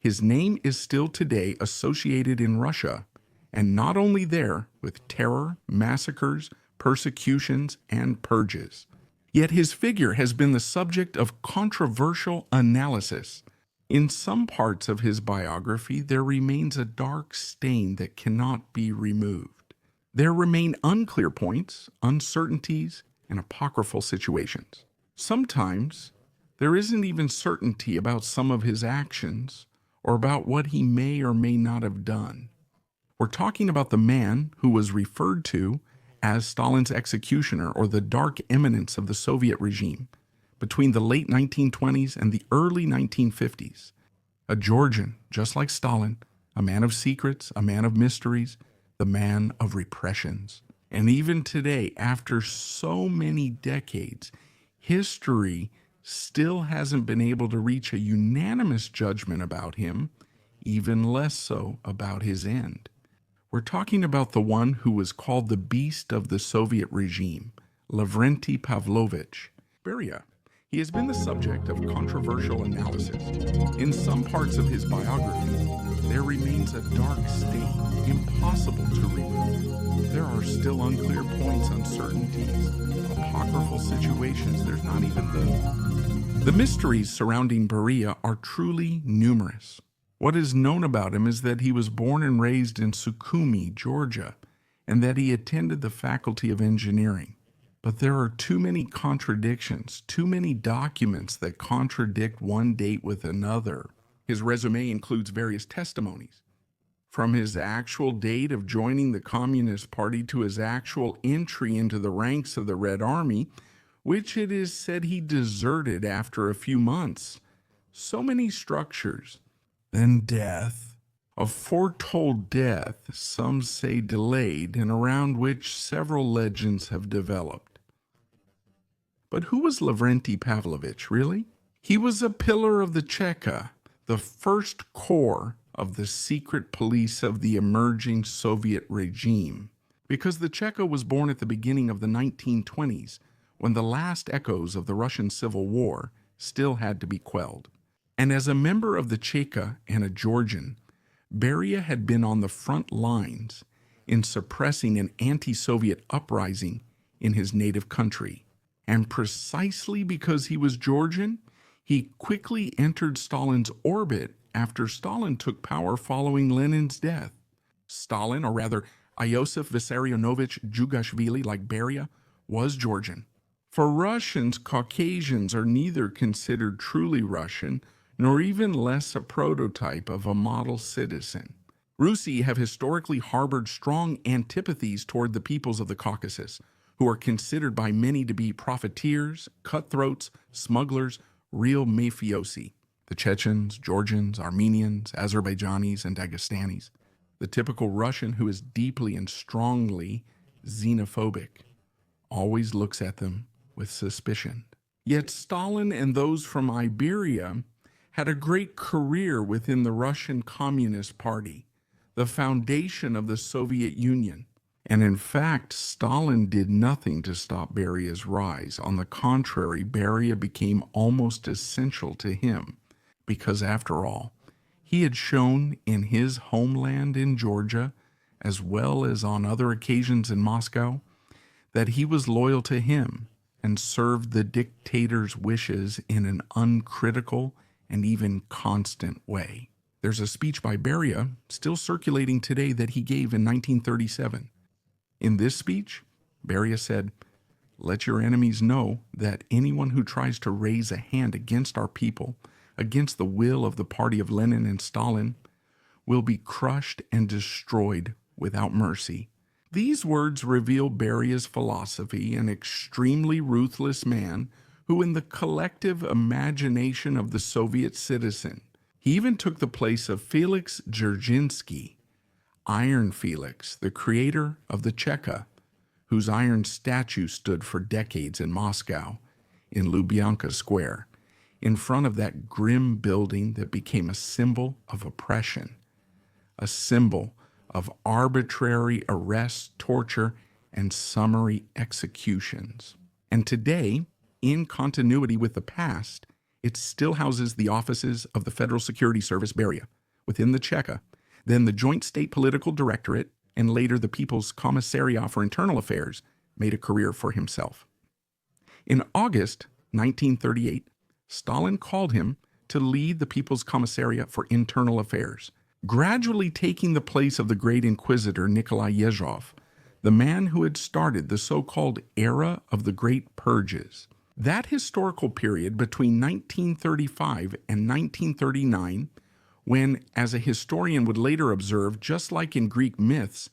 His name is still today associated in Russia, and not only there, with terror, massacres, persecutions, and purges. Yet his figure has been the subject of controversial analysis. In some parts of his biography, there remains a dark stain that cannot be removed. There remain unclear points, uncertainties, and apocryphal situations. Sometimes, there isn't even certainty about some of his actions or about what he may or may not have done. We're talking about the man who was referred to as Stalin's executioner, or the dark eminence of the Soviet regime, between the late 1920s and the early 1950s. A Georgian, just like Stalin, a man of secrets, a man of mysteries, the man of repressions. And even today, after so many decades, history still hasn't been able to reach a unanimous judgment about him, even less so about his end. We're talking about the one who was called the beast of the Soviet regime, Lavrentiy Beria. He has been the subject of controversial analysis. In some parts of his biography, there remains a dark stain, impossible to remove. There are still unclear points, uncertainties, apocryphal situations. There's not even the mysteries surrounding Beria are truly numerous. What is known about him is that he was born and raised in Sukhumi, Georgia, and that he attended the Faculty of Engineering. But there are too many contradictions, too many documents that contradict one date with another. His resume includes various testimonies, from his actual date of joining the Communist Party to his actual entry into the ranks of the Red Army, which it is said he deserted after a few months. So many structures. Then death, a foretold death, some say delayed, and around which several legends have developed. But who was Lavrentiy Pavlovich, really? He was a pillar of the Cheka, the first corps of the secret police of the emerging Soviet regime, because the Cheka was born at the beginning of the 1920s, when the last echoes of the Russian Civil War still had to be quelled. And as a member of the Cheka and a Georgian, Beria had been on the front lines in suppressing an anti-Soviet uprising in his native country. And precisely because he was Georgian, he quickly entered Stalin's orbit after Stalin took power following Lenin's death. Stalin, or rather Iosif Vissarionovich Djugashvili, like Beria, was Georgian. For Russians, Caucasians are neither considered truly Russian, nor even less a prototype of a model citizen. Rusi have historically harbored strong antipathies toward the peoples of the Caucasus, who are considered by many to be profiteers, cutthroats, smugglers, real mafiosi. The Chechens, Georgians, Armenians, Azerbaijanis, and Dagestanis. The typical Russian who is deeply and strongly xenophobic always looks at them with suspicion. Yet Stalin and those from Iberia had a great career within the Russian Communist Party, the foundation of the Soviet Union. And in fact, Stalin did nothing to stop Beria's rise. On the contrary, Beria became almost essential to him, because after all, he had shown in his homeland in Georgia, as well as on other occasions in Moscow, that he was loyal to him and served the dictator's wishes in an uncritical and even constant way. There's a speech by Beria, still circulating today, that he gave in 1937. In this speech, Beria said, "Let your enemies know that anyone who tries to raise a hand against our people, against the will of the party of Lenin and Stalin, will be crushed and destroyed without mercy." These words reveal Beria's philosophy, an extremely ruthless man who, in the collective imagination of the Soviet citizen, he even took the place of Felix Dzerzhinsky, Iron Felix, the creator of the Cheka, whose iron statue stood for decades in Moscow, in Lubyanka Square, in front of that grim building that became a symbol of oppression, a symbol of arbitrary arrests, torture, and summary executions. And today, in continuity with the past, it still houses the offices of the Federal Security Service, Beria, within the Cheka, then the Joint State Political Directorate, and later the People's Commissariat for Internal Affairs, made a career for himself. In August 1938, Stalin called him to lead the People's Commissariat for Internal Affairs, gradually taking the place of the great inquisitor Nikolai Yezhov, the man who had started the so-called era of the Great Purges. That historical period between 1935 and 1939, when, as a historian would later observe, just like in Greek myths,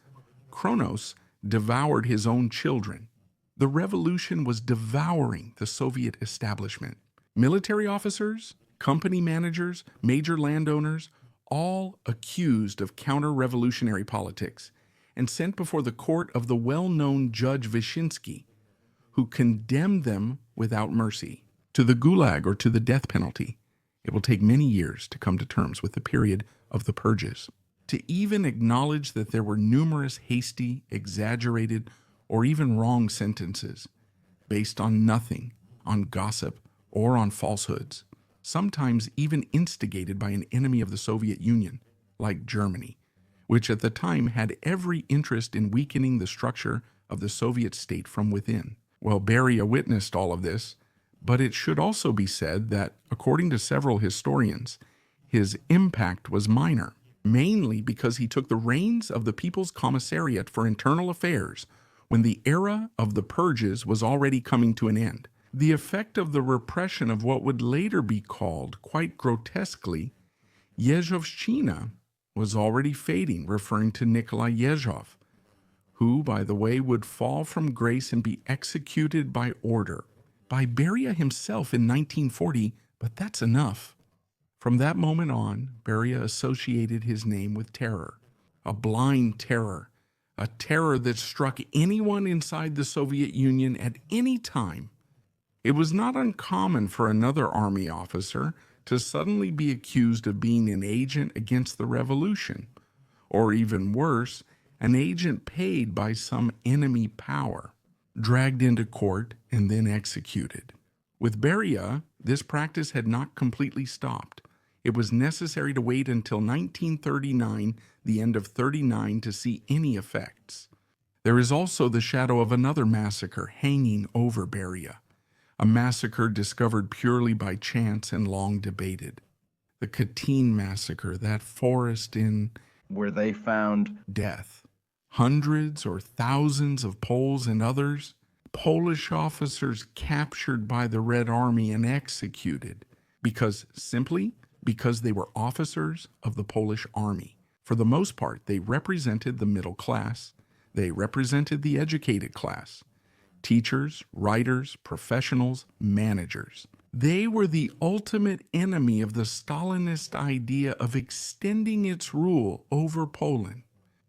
Kronos devoured his own children. The revolution was devouring the Soviet establishment. Military officers, company managers, major landowners, all accused of counter-revolutionary politics and sent before the court of the well-known Judge Vyshinsky, who condemned them without mercy to the gulag or to the death penalty. It will take many years to come to terms with the period of the Purges, to even acknowledge that there were numerous hasty, exaggerated, or even wrong sentences based on nothing, on gossip, or on falsehoods, sometimes even instigated by an enemy of the Soviet Union, like Germany, which at the time had every interest in weakening the structure of the Soviet state from within. Well, Beria witnessed all of this, but it should also be said that, according to several historians, his impact was minor, mainly because he took the reins of the People's Commissariat for Internal Affairs when the era of the Purges was already coming to an end. The effect of the repression of what would later be called, quite grotesquely, Yezhovshchina was already fading, referring to Nikolai Yezhov, who, by the way, would fall from grace and be executed by order by Beria himself in 1940, but that's enough. From that moment on, Beria associated his name with terror, a blind terror, a terror that struck anyone inside the Soviet Union at any time. It was not uncommon for another army officer to suddenly be accused of being an agent against the revolution, or even worse, an agent paid by some enemy power, dragged into court and then executed. With Beria, this practice had not completely stopped. It was necessary to wait until 1939, the end of 39, to see any effects. There is also the shadow of another massacre hanging over Beria, a massacre discovered purely by chance and long debated. The Katyn massacre, that forest in where they found death. Hundreds or thousands of Poles and others, Polish officers captured by the Red Army and executed simply because they were officers of the Polish army. For the most part, they represented the middle class. They represented the educated class. Teachers, writers, professionals, managers. They were the ultimate enemy of the Stalinist idea of extending its rule over Poland.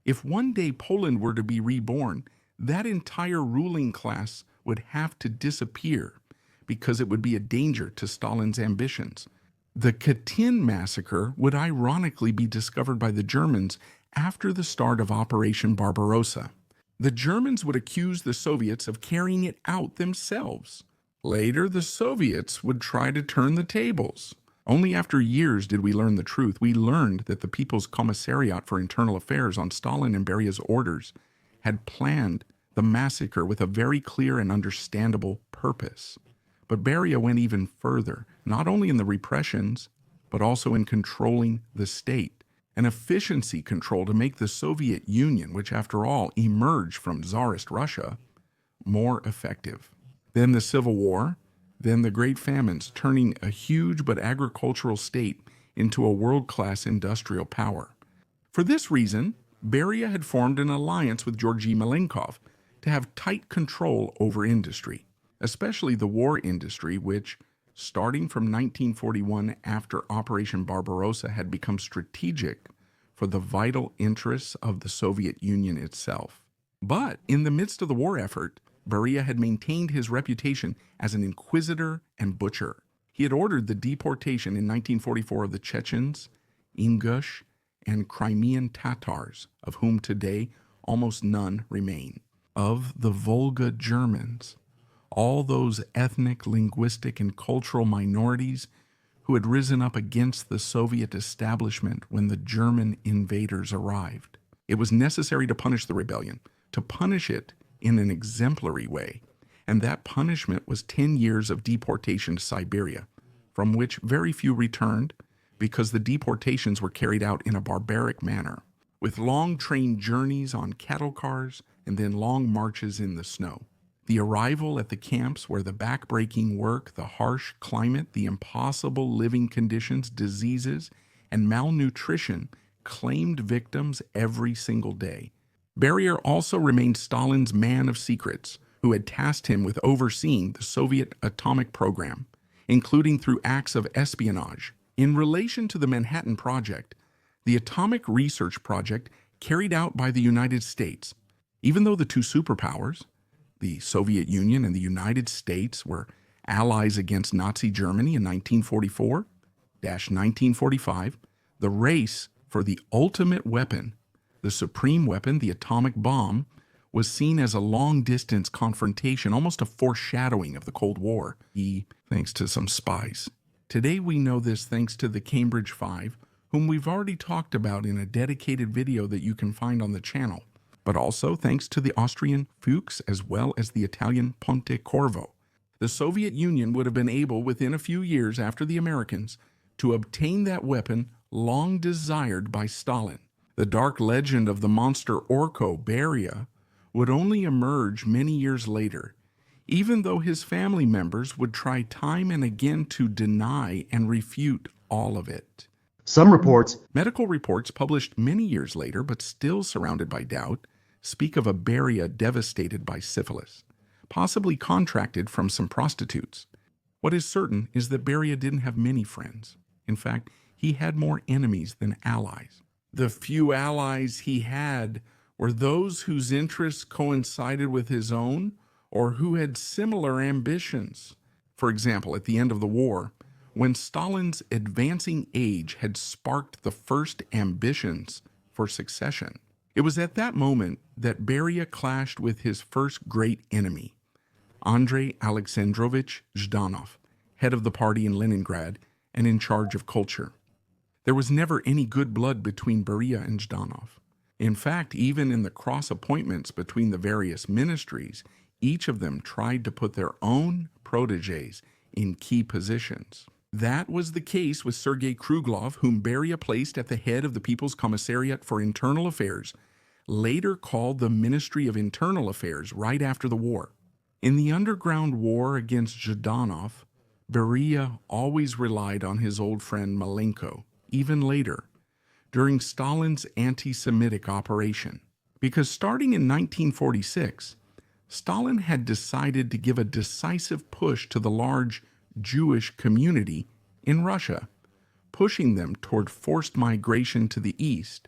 If one day Poland were to be reborn, that entire ruling class would have to disappear because it would be a danger to Stalin's ambitions. The Katyn massacre would ironically be discovered by the Germans after the start of Operation Barbarossa. The Germans would accuse the Soviets of carrying it out themselves. Later, the Soviets would try to turn the tables. Only after years did we learn the truth. We learned that the People's Commissariat for Internal Affairs, on Stalin and Beria's orders, had planned the massacre with a very clear and understandable purpose. But Beria went even further, not only in the repressions, but also in controlling the state, an efficiency control to make the Soviet Union, which after all emerged from Tsarist Russia, more effective. Then the Civil War, then the Great Famines, turning a huge but agricultural state into a world-class industrial power. For this reason, Beria had formed an alliance with Georgy Malenkov to have tight control over industry, especially the war industry, which, starting from 1941 after Operation Barbarossa, had become strategic for the vital interests of the Soviet Union itself. But in the midst of the war effort, Beria had maintained his reputation as an inquisitor and butcher. He had ordered the deportation in 1944 of the Chechens, Ingush, and Crimean Tatars, of whom today almost none remain, of the Volga Germans, all those ethnic, linguistic, and cultural minorities who had risen up against the Soviet establishment when the German invaders arrived. It was necessary to punish the rebellion, to punish it in an exemplary way, and that punishment was 10 years of deportation to Siberia, from which very few returned because the deportations were carried out in a barbaric manner, with long train journeys on cattle cars and then long marches in the snow. The arrival at the camps where the back-breaking work, the harsh climate, the impossible living conditions, diseases, and malnutrition claimed victims every single day. Beria also remained Stalin's man of secrets, who had tasked him with overseeing the Soviet atomic program, including through acts of espionage. In relation to the Manhattan Project, the atomic research project carried out by the United States, even though the two superpowers, the Soviet Union and the United States, were allies against Nazi Germany in 1944-1945, the race for the ultimate weapon, the supreme weapon, the atomic bomb, was seen as a long-distance confrontation, almost a foreshadowing of the Cold War, thanks to some spies. Today we know this thanks to the Cambridge Five, whom we've already talked about in a dedicated video that you can find on the channel, but also thanks to the Austrian Fuchs as well as the Italian Ponte Corvo. The Soviet Union would have been able, within a few years after the Americans, to obtain that weapon long desired by Stalin. The dark legend of the monster Orko Beria would only emerge many years later, even though his family members would try time and again to deny and refute all of it. Medical reports published many years later, but still surrounded by doubt, speak of a Beria devastated by syphilis, possibly contracted from some prostitutes. What is certain is that Beria didn't have many friends. In fact, he had more enemies than allies. The few allies he had were those whose interests coincided with his own or who had similar ambitions. For example, at the end of the war, when Stalin's advancing age had sparked the first ambitions for succession, it was at that moment that Beria clashed with his first great enemy, Andrei Alexandrovich Zhdanov, head of the party in Leningrad and in charge of culture. There was never any good blood between Beria and Zhdanov. In fact, even in the cross appointments between the various ministries, each of them tried to put their own protégés in key positions. That was the case with Sergei Kruglov, whom Beria placed at the head of the People's Commissariat for Internal Affairs, later called the Ministry of Internal Affairs right after the war. In the underground war against Zhdanov, Beria always relied on his old friend Malenko, even later, during Stalin's anti-Semitic operation. Because starting in 1946, Stalin had decided to give a decisive push to the large Jewish community in Russia, pushing them toward forced migration to the east,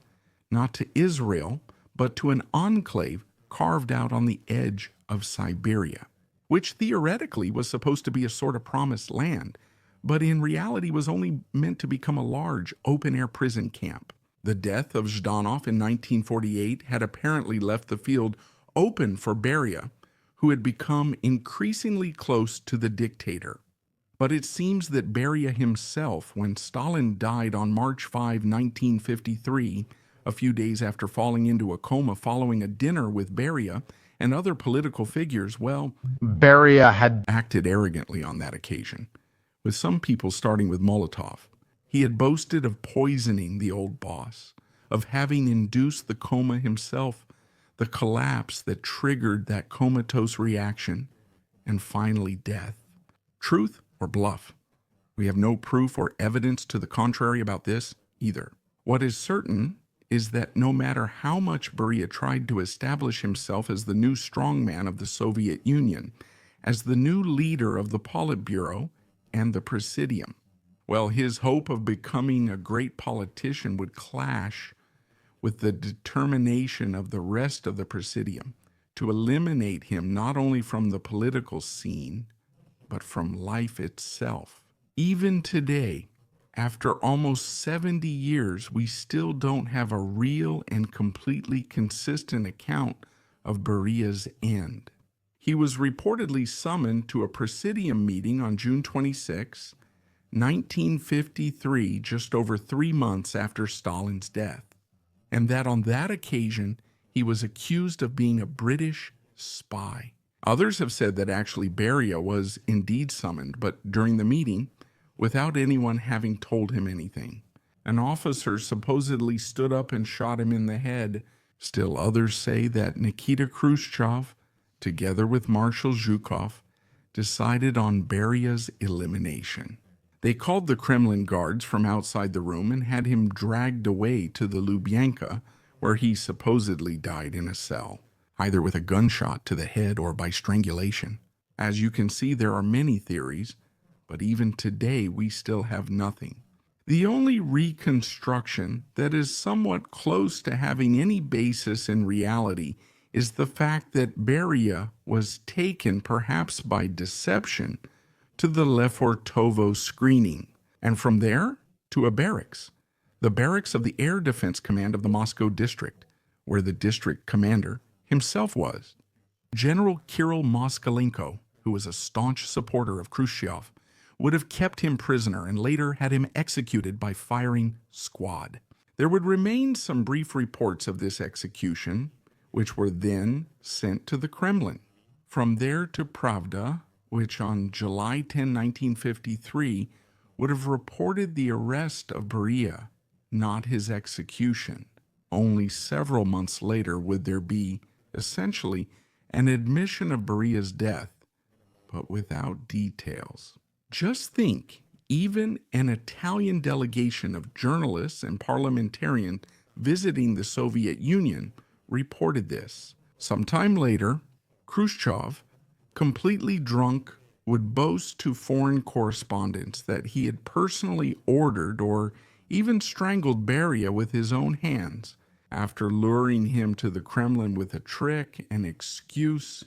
not to Israel, but to an enclave carved out on the edge of Siberia, which theoretically was supposed to be a sort of promised land, but in reality was only meant to become a large open-air prison camp. The death of Zhdanov in 1948 had apparently left the field open for Beria, who had become increasingly close to the dictator. But it seems that Beria himself, when Stalin died on March 5, 1953, a few days after falling into a coma following a dinner with Beria and other political figures, well, Beria had acted arrogantly on that occasion, with some people starting with Molotov. He had boasted of poisoning the old boss, of having induced the coma himself, the collapse that triggered that comatose reaction, and finally death. Truth or bluff? We have no proof or evidence to the contrary about this either. What is certain is that no matter how much Beria tried to establish himself as the new strongman of the Soviet Union, as the new leader of the Politburo and the Presidium, well, his hope of becoming a great politician would clash with the determination of the rest of the Presidium to eliminate him not only from the political scene, but from life itself. Even today, after almost 70 years, we still don't have a real and completely consistent account of Beria's end. He was reportedly summoned to a Presidium meeting on June 26, 1953, just over 3 months after Stalin's death, and that on that occasion he was accused of being a British spy. Others have said that actually Beria was indeed summoned, but during the meeting, without anyone having told him anything. An officer supposedly stood up and shot him in the head. Still others say that Nikita Khrushchev, together with Marshal Zhukov, decided on Beria's elimination. They called the Kremlin guards from outside the room and had him dragged away to the Lubyanka, where he supposedly died in a cell, either with a gunshot to the head or by strangulation. As you can see, there are many theories, but even today we still have nothing. The only reconstruction that is somewhat close to having any basis in reality is the fact that Beria was taken, perhaps by deception, to the Lefortovo screening, and from there to a barracks, the barracks of the Air Defense Command of the Moscow district, where the district commander himself was. General Kirill Moskalenko, who was a staunch supporter of Khrushchev, would have kept him prisoner and later had him executed by firing squad. There would remain some brief reports of this execution, which were then sent to the Kremlin. From there to Pravda, which on July 10, 1953, would have reported the arrest of Beria, not his execution. Only several months later would there be, essentially, an admission of Beria's death, but without details. Just think, even an Italian delegation of journalists and parliamentarians visiting the Soviet Union reported this. Sometime later, Khrushchev, completely drunk, would boast to foreign correspondents that he had personally ordered or even strangled Beria with his own hands. After luring him to the Kremlin with a trick and excuse,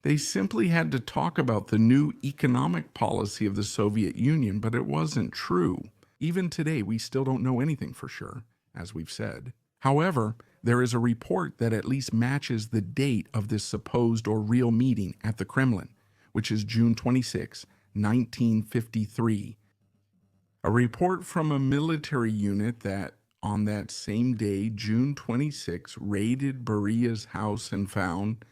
they simply had to talk about the new economic policy of the Soviet Union, but it wasn't true. Even today, we still don't know anything for sure, as we've said. However, there is a report that at least matches the date of this supposed or real meeting at the Kremlin, which is June 26, 1953. A report from a military unit that, on that same day, June 26, raided Beria's house and found,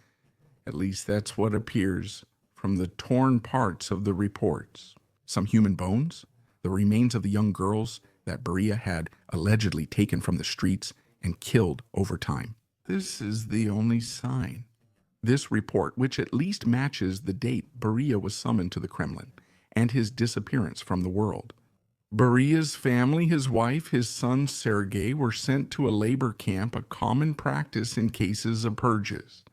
at least that's what appears from the torn parts of the reports, some human bones, the remains of the young girls that Beria had allegedly taken from the streets and killed over time. This is the only sign. This report, which at least matches the date Beria was summoned to the Kremlin and his disappearance from the world. Beria's family, his wife, his son Sergei, were sent to a labor camp, a common practice in cases of purges.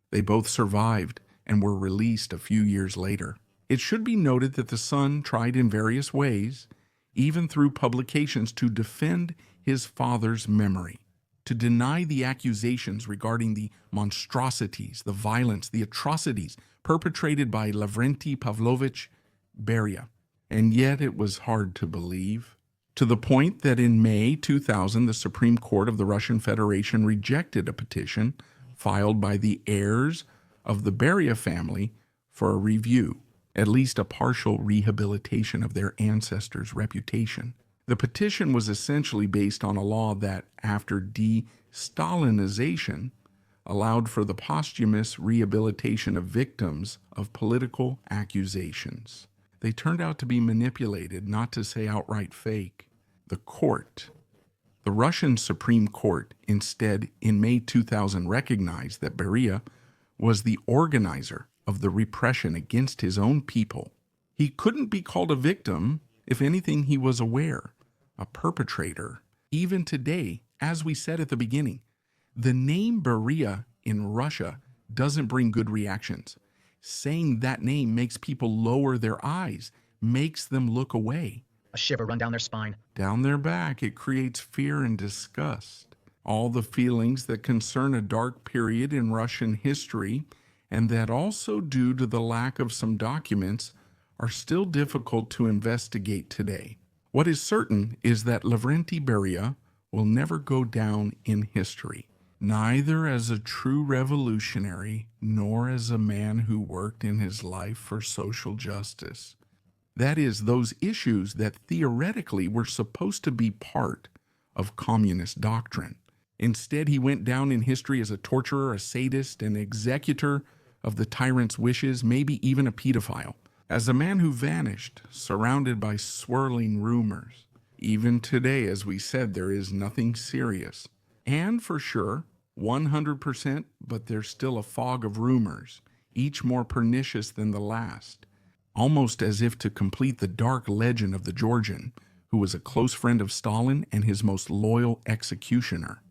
They both survived and were released a few years later. It should be noted that the son tried in various ways, even through publications, to defend his father's memory, to deny the accusations regarding the monstrosities, the violence, the atrocities perpetrated by Lavrentiy Pavlovich Beria. And yet it was hard to believe, to the point that in May 2000, the Supreme Court of the Russian Federation rejected a petition filed by the heirs of the Beria family for a review, at least a partial rehabilitation of their ancestors' reputation. The petition was essentially based on a law that, after de-Stalinization, allowed for the posthumous rehabilitation of victims of political accusations. They turned out to be manipulated, not to say outright fake. The Russian Supreme Court, instead, in May 2000, recognized that Beria was the organizer of the repression against his own people. He couldn't be called a victim. If anything, he was aware, a perpetrator. Even today, as we said at the beginning, the name Beria in Russia doesn't bring good reactions. Saying that name makes people lower their eyes, makes them look away. A shiver run down their spine. Down their back, it creates fear and disgust. All the feelings that concern a dark period in Russian history, and that also, due to the lack of some documents, are still difficult to investigate today. What is certain is that Lavrentiy Beria will never go down in history, neither as a true revolutionary nor as a man who worked in his life for social justice. That is, those issues that theoretically were supposed to be part of communist doctrine. Instead, he went down in history as a torturer, a sadist, an executor of the tyrant's wishes, maybe even a pedophile, as a man who vanished, surrounded by swirling rumors. Even today, as we said, there is nothing serious. And for sure, 100%, but there's still a fog of rumors, each more pernicious than the last, almost as if to complete the dark legend of the Georgian, who was a close friend of Stalin and his most loyal executioner.